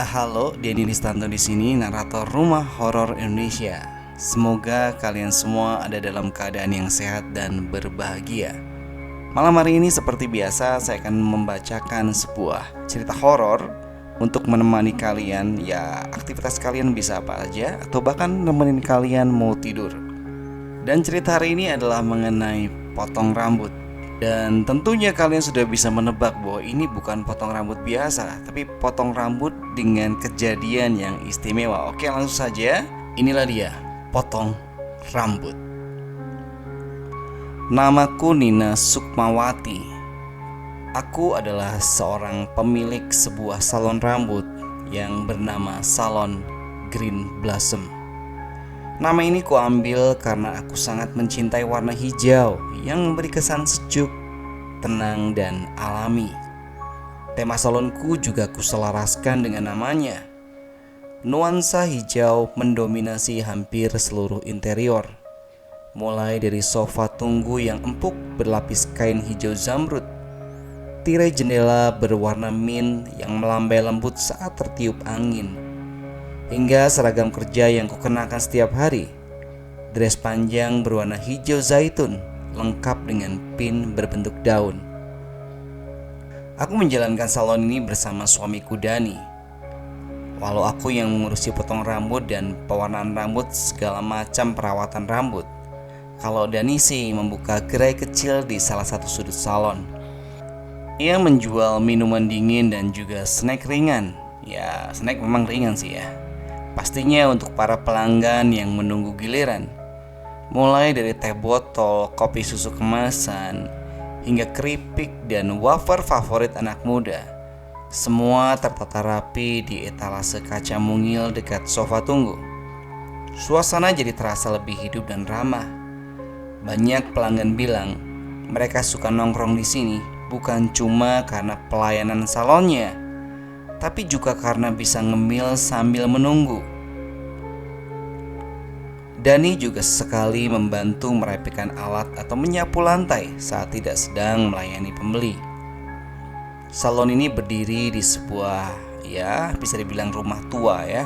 Ya, halo, Denny Listanto di sini, narator Rumah Horor Indonesia. Semoga kalian semua ada dalam keadaan yang sehat dan berbahagia. Malam hari ini seperti biasa saya akan membacakan sebuah cerita horor untuk menemani kalian. Ya, aktivitas kalian bisa apa aja atau bahkan nemenin kalian mau tidur. Dan cerita hari ini adalah mengenai potong rambut. Dan tentunya kalian sudah bisa menebak bahwa ini bukan potong rambut biasa, tapi potong rambut dengan kejadian yang istimewa. Oke, langsung saja. Inilah dia, potong rambut. Namaku Nina Sukmawati. Aku adalah seorang pemilik sebuah salon rambut yang bernama Salon Green Blossom. Nama ini kuambil karena aku sangat mencintai warna hijau yang memberi kesan sejuk, tenang, dan alami. Tema salonku juga kuselaraskan dengan namanya. Nuansa hijau mendominasi hampir seluruh interior, mulai dari sofa tunggu yang empuk berlapis kain hijau zamrud, tirai jendela berwarna mint yang melambai lembut saat tertiup angin, hingga seragam kerja yang kukenakan setiap hari, dress panjang berwarna hijau zaitun lengkap dengan pin berbentuk daun. Aku menjalankan salon ini bersama suamiku Dani. Walau aku yang mengurusi potong rambut dan pewarnaan rambut segala macam perawatan rambut, kalau Dani sih membuka gerai kecil di salah satu sudut salon. Ia menjual minuman dingin dan juga snack ringan. Ya, snack memang ringan sih ya. Pastinya untuk para pelanggan yang menunggu giliran. Mulai dari teh botol, kopi susu kemasan, hingga keripik dan wafer favorit anak muda. Semua tertata rapi di etalase kaca mungil dekat sofa tunggu. Suasana jadi terasa lebih hidup dan ramah. Banyak pelanggan bilang mereka suka nongkrong di sini bukan cuma karena pelayanan salonnya, tapi juga karena bisa ngemil sambil menunggu. Dani juga sekali membantu merapikan alat atau menyapu lantai saat tidak sedang melayani pembeli. Salon ini berdiri di sebuah, ya bisa dibilang rumah tua ya,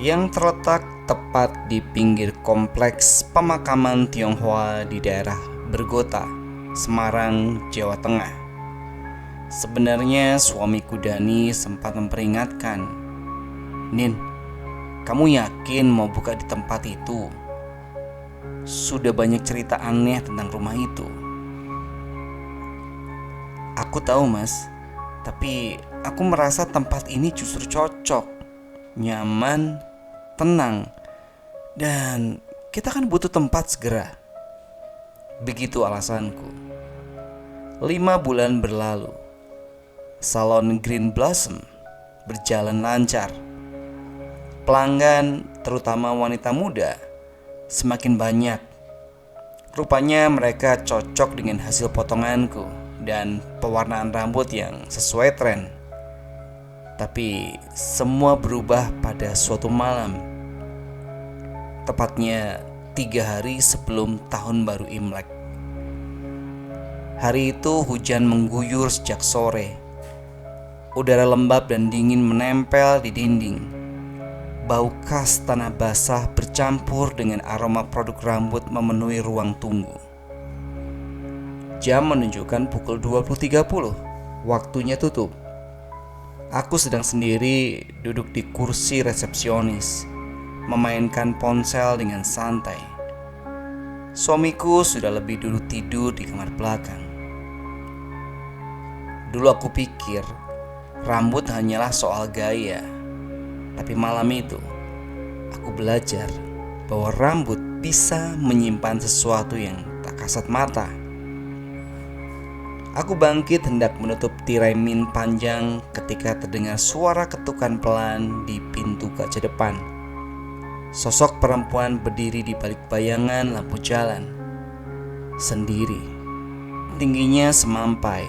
yang terletak tepat di pinggir kompleks pemakaman Tionghoa di daerah Bergota, Semarang, Jawa Tengah. Sebenarnya suamiku Dani sempat memperingatkan, "Nin, kamu yakin mau buka di tempat itu? Sudah banyak cerita aneh tentang rumah itu." "Aku tahu mas, tapi aku merasa tempat ini justru cocok, nyaman, tenang, dan kita kan butuh tempat segera." Begitu alasanku. 5 bulan berlalu. Salon Green Blossom berjalan lancar. Pelanggan, terutama wanita muda, semakin banyak. Rupanya mereka cocok dengan hasil potonganku dan pewarnaan rambut yang sesuai tren. Tapi semua berubah pada suatu malam, tepatnya 3 hari sebelum tahun baru Imlek. Hari itu hujan mengguyur sejak sore. Udara lembab dan dingin menempel di dinding. Bau khas tanah basah bercampur dengan aroma produk rambut memenuhi ruang tunggu. Jam menunjukkan pukul 20.30. Waktunya tutup. Aku sedang sendiri duduk di kursi resepsionis, memainkan ponsel dengan santai. Suamiku sudah lebih dulu tidur di kamar belakang. Dulu aku pikir rambut hanyalah soal gaya, tapi malam itu aku belajar bahwa rambut bisa menyimpan sesuatu yang tak kasat mata. Aku bangkit hendak menutup tirai min panjang ketika terdengar suara ketukan pelan di pintu kaca depan. Sosok perempuan berdiri di balik bayangan lampu jalan, sendiri, tingginya semampai,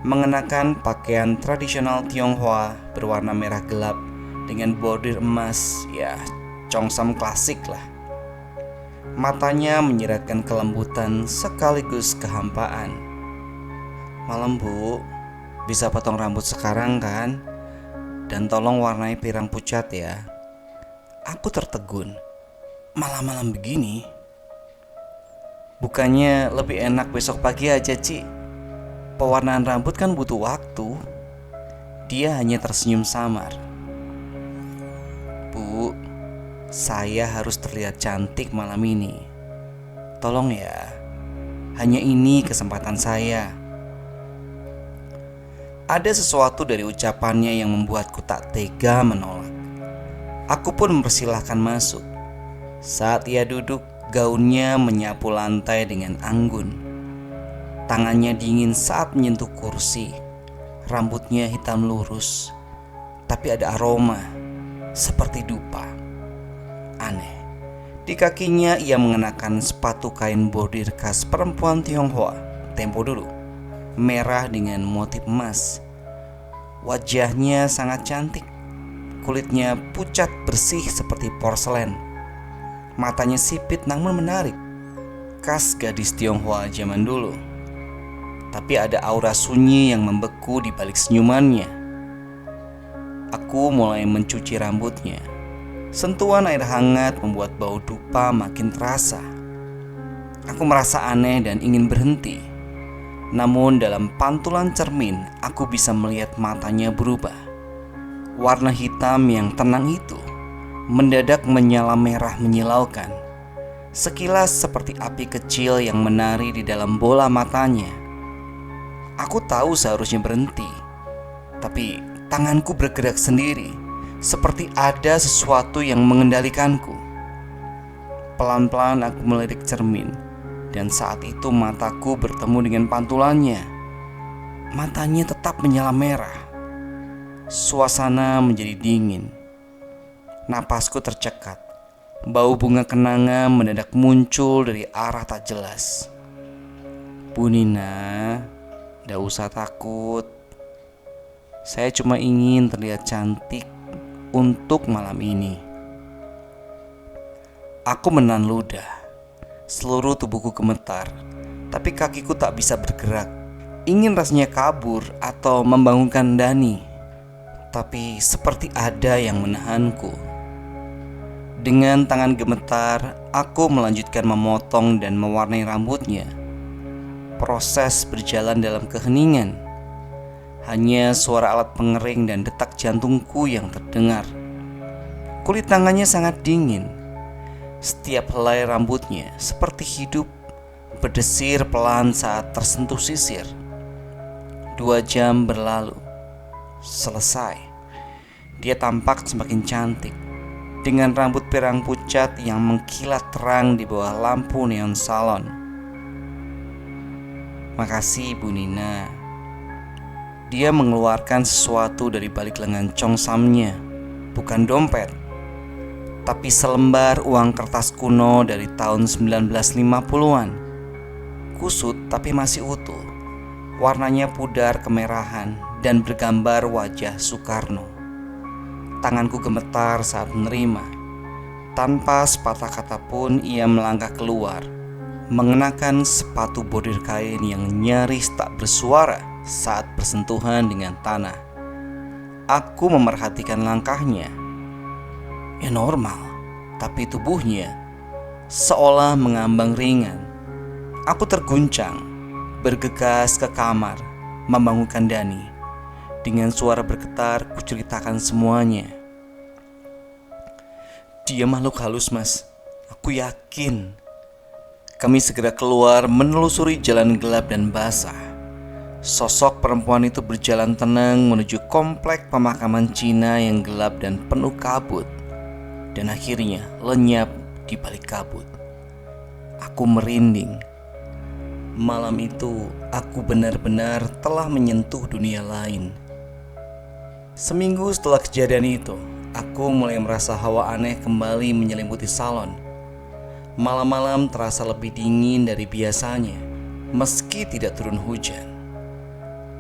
mengenakan pakaian tradisional Tionghoa berwarna merah gelap dengan bordir emas, ya congsam klasik lah. Matanya menyiratkan kelembutan sekaligus kehampaan. "Malam bu, bisa potong rambut sekarang kan? dan tolong warnai pirang pucat ya. Aku tertegun. Malam-malam begini? Bukannya lebih enak besok pagi aja, Ci? Pewarnaan rambut kan butuh waktu. Dia hanya tersenyum samar. Bu, saya harus terlihat cantik malam ini. Tolong ya, hanya ini kesempatan saya. Ada sesuatu dari ucapannya yang membuatku tak tega menolak. Aku pun mempersilahkan masuk. Saat ia duduk, gaunnya menyapu lantai dengan anggun. Tangannya dingin saat menyentuh kursi. Rambutnya hitam lurus, tapi ada aroma seperti dupa. Aneh. Di kakinya ia mengenakan sepatu kain bordir khas perempuan Tionghoa tempo dulu, merah dengan motif emas. Wajahnya sangat cantik. Kulitnya pucat bersih seperti porselen. Matanya sipit namun menarik, khas gadis Tionghoa zaman dulu. Tapi ada aura sunyi yang membeku di balik senyumannya. Aku mulai mencuci rambutnya. Sentuhan air hangat membuat bau dupa makin terasa. Aku merasa aneh dan ingin berhenti. Namun dalam pantulan cermin, aku bisa melihat matanya berubah. Warna hitam yang tenang itu mendadak menyala merah menyilaukan. Sekilas seperti api kecil yang menari di dalam bola matanya. Aku tahu seharusnya berhenti, tapi tanganku bergerak sendiri, seperti ada sesuatu yang mengendalikanku. Pelan-pelan aku melirik cermin, dan saat itu mataku bertemu dengan pantulannya. Matanya tetap menyala merah. Suasana menjadi dingin. Napasku tercekat. Bau bunga kenanga mendadak muncul dari arah tak jelas. Bu Nina, gak usah takut. Saya cuma ingin terlihat cantik untuk malam ini. Aku menahan ludah. Seluruh tubuhku gemetar, tapi kakiku tak bisa bergerak. Ingin rasanya kabur atau membangunkan Dani, tapi seperti ada yang menahanku. Dengan tangan gemetar, aku melanjutkan memotong dan mewarnai rambutnya. Proses berjalan dalam keheningan. Hanya suara alat pengering dan detak jantungku yang terdengar. Kulit tangannya sangat dingin. Setiap helai rambutnya seperti hidup, berdesir pelan saat tersentuh sisir. 2 jam berlalu. Selesai. Dia tampak semakin cantik, dengan rambut pirang pucat yang mengkilat terang di bawah lampu neon salon. Makasih Bu Nina. Dia mengeluarkan sesuatu dari balik lengan congsamnya. Bukan dompet, tapi selembar uang kertas kuno dari tahun 1950-an. Kusut tapi masih utuh. Warnanya pudar kemerahan dan bergambar wajah Soekarno. Tanganku gemetar saat menerima. Tanpa sepatah kata pun ia melangkah keluar, mengenakan sepatu bordir kain yang nyaris tak bersuara saat bersentuhan dengan tanah. Aku memerhatikan langkahnya. Ya normal, tapi tubuhnya seolah mengambang ringan. Aku terguncang, bergegas ke kamar, membangunkan Dani. Dengan suara bergetar, kuceritakan semuanya. Dia makhluk halus, Mas. Aku yakin. Kami segera keluar menelusuri jalan gelap dan basah. Sosok perempuan itu berjalan tenang menuju komplek pemakaman Cina yang gelap dan penuh kabut, dan akhirnya lenyap di balik kabut. Aku merinding. Malam itu aku benar-benar telah menyentuh dunia lain. Seminggu setelah kejadian itu, aku mulai merasa hawa aneh kembali menyelimuti salon. Malam-malam terasa lebih dingin dari biasanya, meski tidak turun hujan.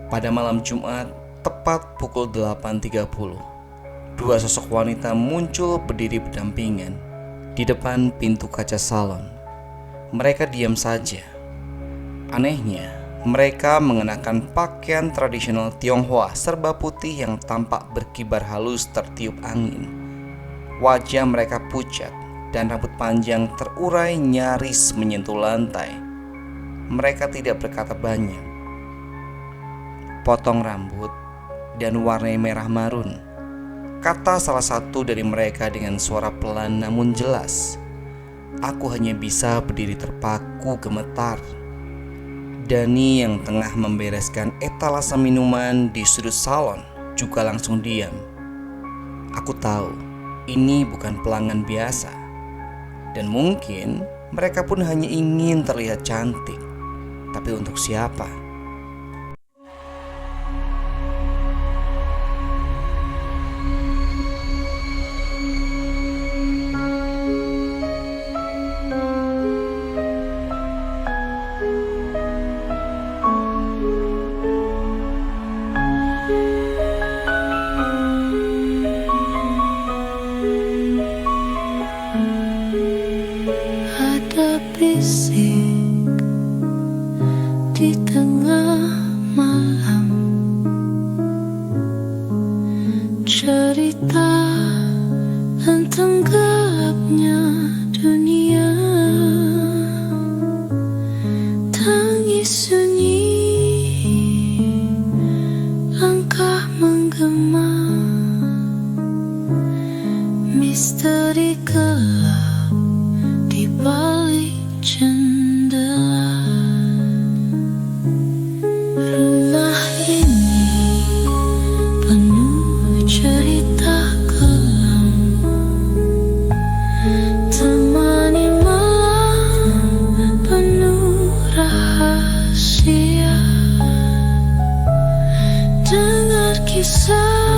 Pada malam Jumat, tepat pukul 8.30, 2 sosok wanita muncul berdiri berdampingan di depan pintu kaca salon. Mereka diam saja. Anehnya, Mereka mengenakan pakaian tradisional Tionghoa serba putih yang tampak berkibar halus tertiup angin. Wajah mereka pucat dan rambut panjang terurai nyaris menyentuh lantai. Mereka tidak berkata banyak. Potong rambut dan warna merah marun, kata salah satu dari mereka dengan suara pelan namun jelas. Aku hanya bisa berdiri terpaku gemetar. Dani yang tengah membereskan etalase minuman di sudut salon juga langsung diam. Aku tahu ini bukan pelanggan biasa, dan mungkin mereka pun hanya ingin terlihat cantik. Tapi untuk siapa? Ada bisik di tengah malam, cerita tentang gelapnya dunia. Tangis sunyi, langkah menggema, misteri gelap di balik jendela. Rumah ini penuh cerita kelam, temani malam penuh rahasia. Dengar kisah